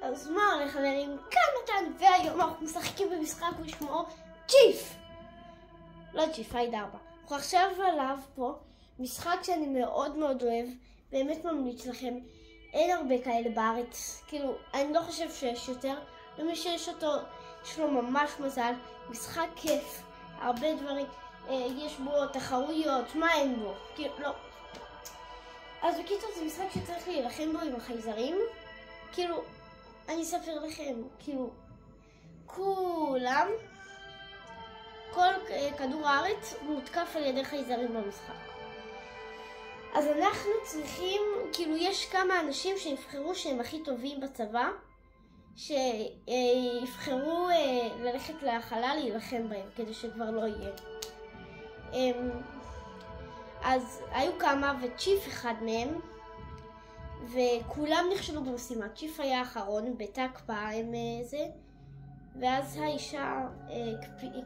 אז מה הולך חברים? כאן מתן, והיום אנחנו משחקים במשחק ושמו צ'יף! לא צ'יף, הייד 4. אנחנו עכשיו עליו פה, משחק שאני מאוד מאוד אוהב, באמת ממליץ לכם. אין הרבה כאלה בארץ, כאילו, אני לא חושב שיש יותר. למי שיש אותו, יש לו ממש מזל. משחק כיף, הרבה דברים, יש בו תחרויות, מה אין בו? כאילו, לא. אז בקיצור זה משחק שצריך להילחם בו עם החייזרים. כאילו, אני אספר לכם, כאילו, כולם, כל כדור הארץ מותקף על ידי חייזרים במשחק. אז אנחנו צריכים, כאילו יש כמה אנשים שיבחרו שהם הכי טובים בצבא, שיבחרו ללכת לחלל להילחם בהם, כדי שכבר לא יהיה. אז היו כמה וצ'יף אחד מהם, וכולם נכשלו במשימה. צ'יף היה האחרון, בתא הקפאה הם זה, ואז האישה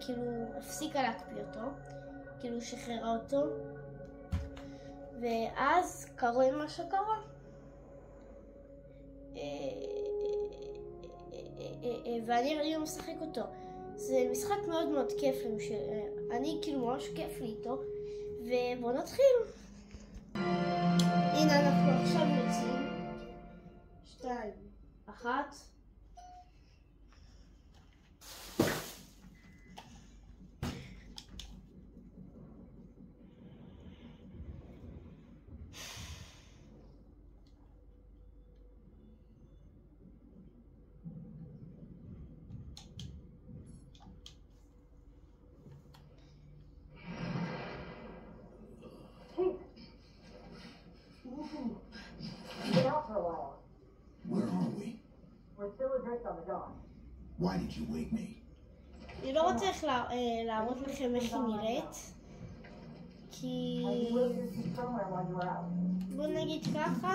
כאילו הפסיקה להקפיא אותו, כאילו שחררה אותו, ואז קרה מה שקרה. ואני היום משחק אותו. זה משחק מאוד מאוד כיף לי, אני כאילו ממש כיף לי איתו, ובואו נתחיל. הנה אנחנו עכשיו יוצאים. 2, 1. Where are we? We're still adrift on the dawn. Why did you wake me? אני לא רוצה איך להראות לכם איך היא נראית, כי בוא נגיד ככה,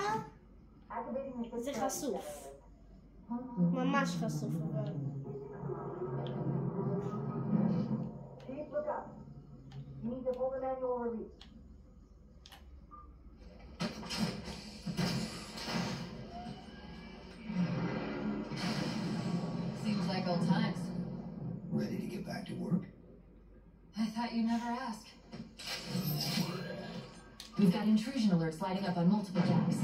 זה חשוף, ממש חשוף. אבל Seems like old times. Ready to get back to work? I thought you'd never ask. We've got intrusion alerts lighting up on multiple decks.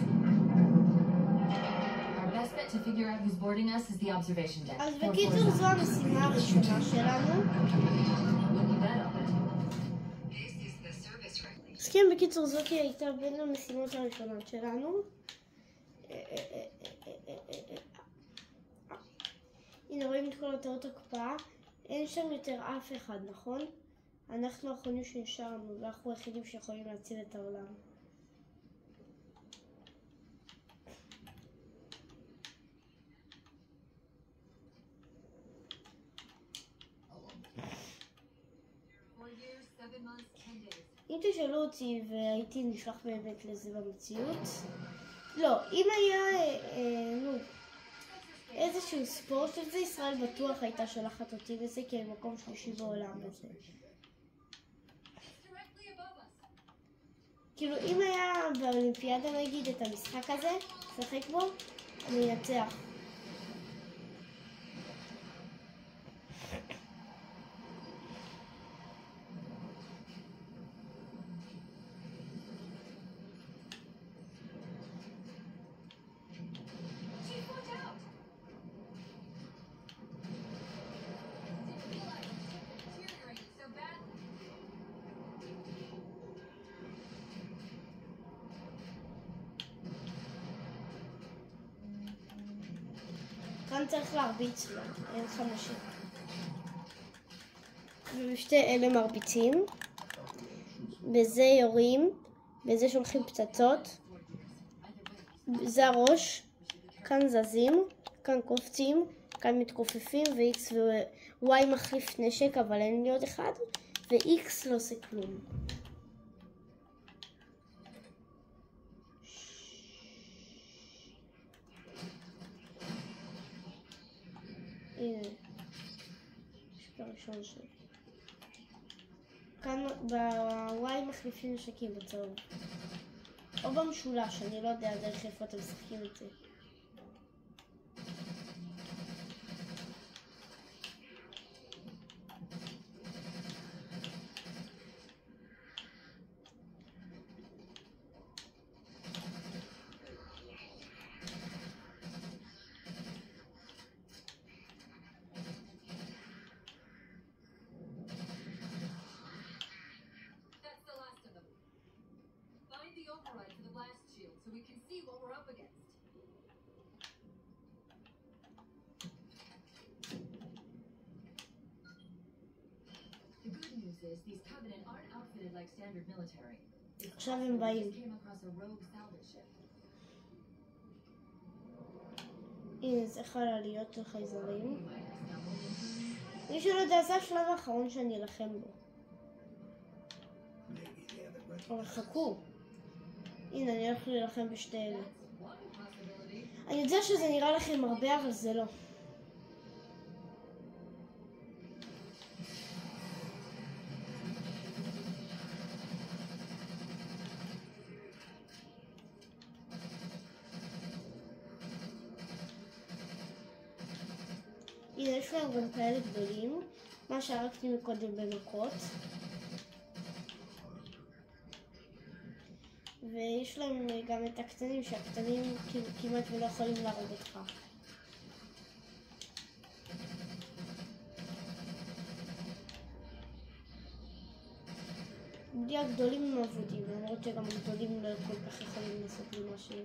Our best bet to figure out who's boarding us is the observation deck. אז בקיצור זו המשימה הראשונה שלנו. אז כן, בקיצור זאת הייתה בין המשימות הראשונות שלנו. הנה רואים את כל אותות הקפאה, אין שם יותר אף אחד, נכון? אנחנו האחרונים שנשארנו, ואנחנו היחידים שיכולים להציל את העולם. אם תשאלו אותי והייתי נשלח באמת לזה במציאות, לא, אם היה, איזשהו ספורט שזה, ישראל בטוח הייתה שולחת אותי בזה, כי אני מקום שלישי בעולם בזה. כאילו אם היה באולימפיאדה נגיד את המשחק הזה, שחק בו, אני אנצח. כאן צריך להרביץ לו, אין 50. ובשתי אלה מרביצים, בזה יורים, בזה שולחים פצצות, זה הראש, כאן זזים, כאן קופצים, כאן מתכופפים, ו-X ו-Y מחליף נשק, אבל אין לי עוד אחד, ו-X לא עושה כלום. הנה, יש הראשון שלי. כאן ב-Y מחליפים נשקים בצהוב. או במשולש, אני לא יודע דרך איפה אתם משחקים את זה. is, these Covenant aren't outfitted like standard military. It's עכשיו possible הם we באים. just came across a rogue salvage ship. הנה, זה יכול להיות של חייזרים. מי שלא יודע, זה השלב האחרון שאני אלחם בו. אבל חכו. הנה, אני הולך להילחם בשתי אלה. אני יודע שזה נראה לכם הרבה, אבל זה לא. הנה, יש להם גם כאלה גדולים, מה שהרגתי מקודם במכות. ויש להם גם את הקטנים, שהקטנים כמעט ולא יכולים להרוג אותך. בלי הגדולים הם עבודים, למרות שגם הגדולים לא כל כך יכולים לעשות לי משהו.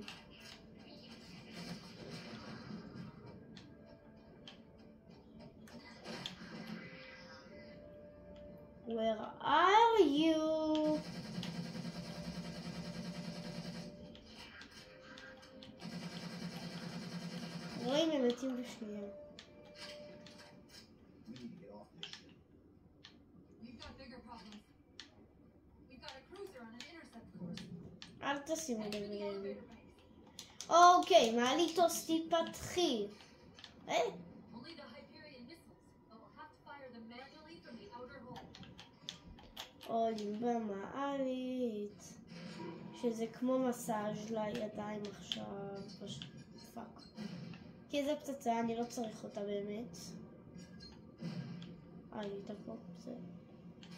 Where are you? רואים, הם מתים בשנייה. We need to get off this ship. We've got bigger problems. We've got a cruiser on an intercept course. אל תשימו לב אליהם. אוקיי, מעליתוס תיפתחי. Only the Hyperion missiles, but we'll have to fire them manually from the outer hull. עולים במעלית. שזה כמו מסאז' לידיים עכשיו. פשוט פאק. כי זה פצצה, אני לא צריך אותה באמת. היא הייתה פה, בסדר.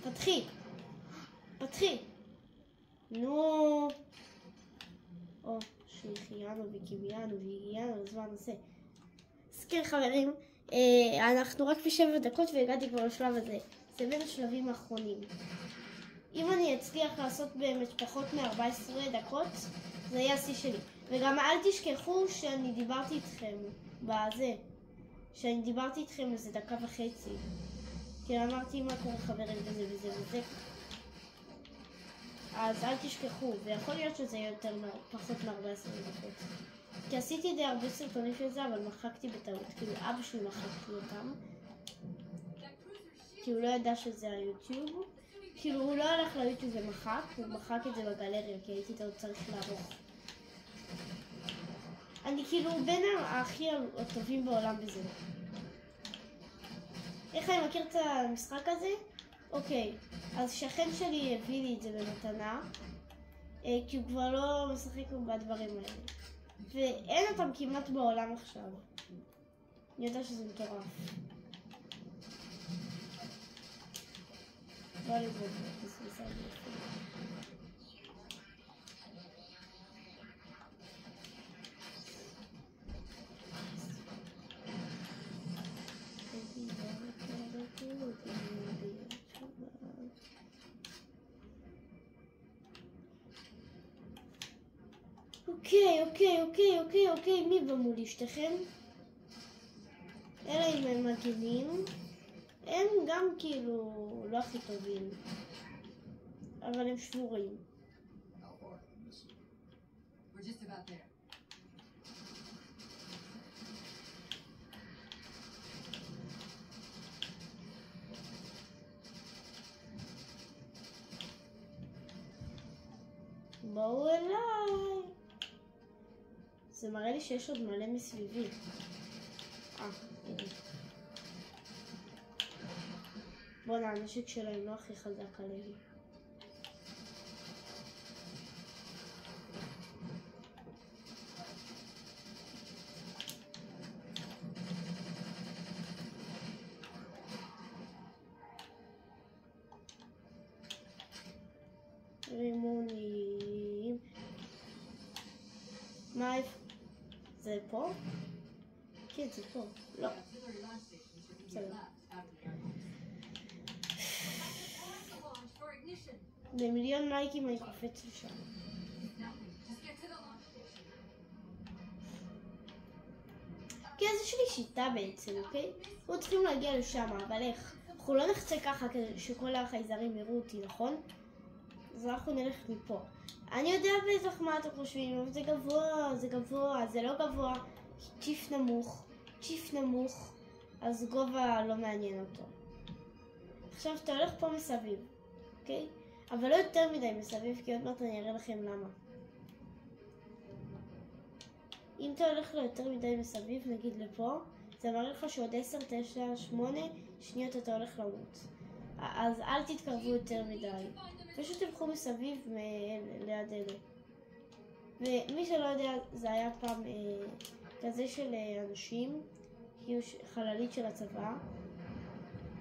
פתחי! פתחי! נו! או, שהחיינו וקיביינו והגיענו לזמן הזה. אז כן חברים, אנחנו רק ב7 דקות והגעתי כבר לשלב הזה. זה בין השלבים האחרונים. אם אני אצליח לעשות באמת פחות מ-14 דקות, זה יהיה השיא שלי. וגם אל תשכחו שאני דיברתי איתכם בזה. שאני דיברתי איתכם איזה דקה וחצי. כי אמרתי מה קורה חברים וזה וזה וזה. אז אל תשכחו, ויכול להיות שזה יהיה פחות מ-14 דקות. כי עשיתי די הרבה סרטונים של זה, אבל מחקתי בטעות. כאילו אבא שלי מחקתי אותם. כי הוא לא ידע שזה היוטיוב. כאילו הוא לא הלך ליוטיוב ומחק, הוא מחק את זה בגלריה, כי הייתי צריך לערוך. אני כאילו בין הכי הטובים בעולם בזה. איך אני מכיר את המשחק הזה? אוקיי, אז שכן שלי הביא לי את זה במתנה, כי הוא כבר לא משחק בדברים האלה. ואין אותם כמעט בעולם עכשיו. אני יודע שזה מטורף. בוא לבוא, זה אני יכול. אוקיי, מי במולי שתיכם? אלא אם הם מגינים, הם גם כאילו לא הכי טובים, אבל הם שבורים. How far to the missile? We're just about there. בואו אליי. זה מראה לי שיש עוד מלא מסביבי. הנה. בוא'נה, הנשק שלהם לא הכי חזק עליהם. רימונים. מה איפה? זה פה? כן, זה פה. לא. בסדר. במיליון לייקים אני קופץ לשם. כן, אז יש לי שיטה בעצם, אוקיי? אנחנו צריכים להגיע לשם, אבל איך? אנחנו לא נחצה ככה כדי שכל החייזרים יראו אותי, נכון? אז אנחנו נלך מפה. אני יודע בטח מה אתם חושבים, אבל זה גבוה, זה גבוה, זה לא גבוה. צ'יף נמוך, אז גובה לא מעניין אותו. עכשיו אתה הולך פה מסביב, אוקיי? אבל לא יותר מדי מסביב, כי עוד מעט אני אראה לכם למה. אם אתה הולך לו יותר מדי מסביב, נגיד לפה, זה מראה לך שעוד 10, 9, 8 שניות אתה הולך למות. אז אל תתקרבו יותר מדי. פשוט תלכו מסביב ליד אלה. ומי שלא יודע, זה היה פעם כזה של אנשים, חללית של הצבא.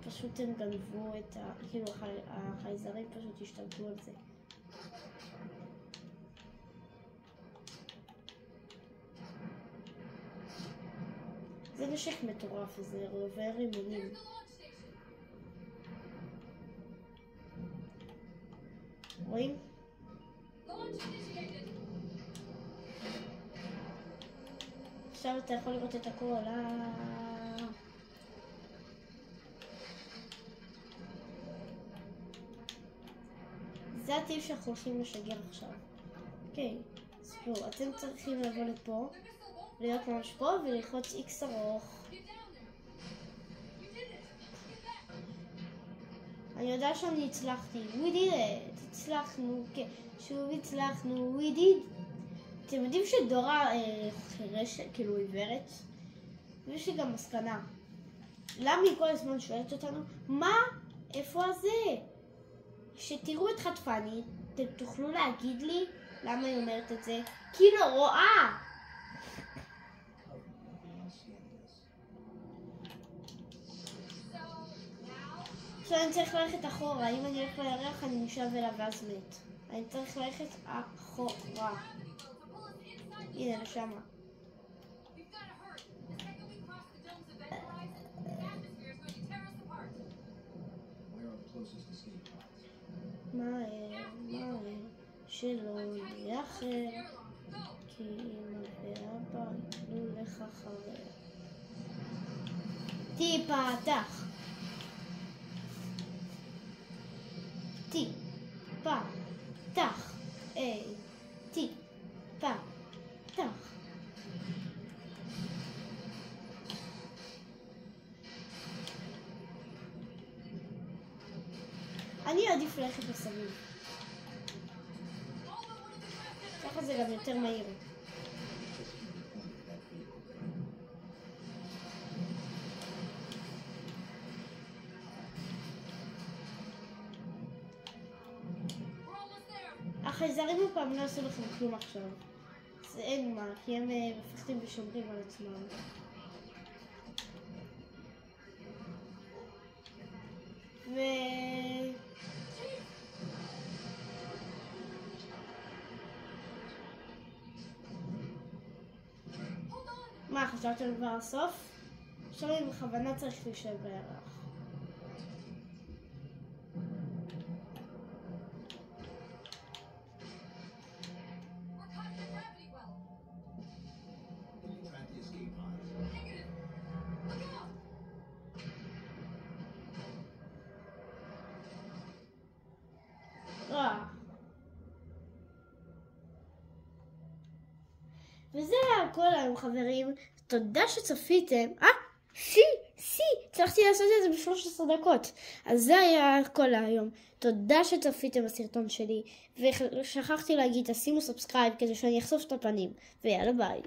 פשוט הם גנבו את כאילו החייזרים פשוט השתלטו על זה. זה נשק מטורף, זה רובה רימונים. רואים? עכשיו אתה יכול לראות את הכל. זה הטיפ שאנחנו הולכים לשגר עכשיו. אוקיי, אז פה, אתם צריכים לבוא לפה, להיות ממש פה וללחוץ X ארוך. אני יודע שאני הצלחתי, we did it, הצלחנו, כן, שוב הצלחנו, we did. אתם יודעים שדורה חירש, כאילו עיוורת? ויש לי גם מסקנה. למה היא כל הזמן שואלת אותנו, מה? איפה זה? שתראו את חטפני, אתם תוכלו להגיד לי למה היא אומרת את זה? כי לא רואה! עכשיו אני צריך ללכת אחורה, אם אני הולך לירח אני נשאב אליו ואז מת. אני צריך ללכת אחורה. הנה, לשמה. מהר, שלא יאחר, כי אמא ואבא יפלו לך חבר. תיפתח. תיפתח. תיפתח. אני עדיף ללכת מסביב. ככה זה גם יותר מהיר. החייזרים הפעם לא עשו לכם כלום עכשיו. זה אין מה, כי הם מפחדים ושומרים על עצמם. מה, חשבתם כבר הסוף? עכשיו אני בכוונה צריך להישאר בירח. וזה היה הכל היום חברים, תודה שצפיתם. הצלחתי לעשות את זה ב13 דקות. אז זה היה הכל היום, תודה שצפיתם בסרטון שלי, ושכחתי להגיד תשימו סאבסקרייב כדי שאני אחשוף את הפנים, ויאללה ביי.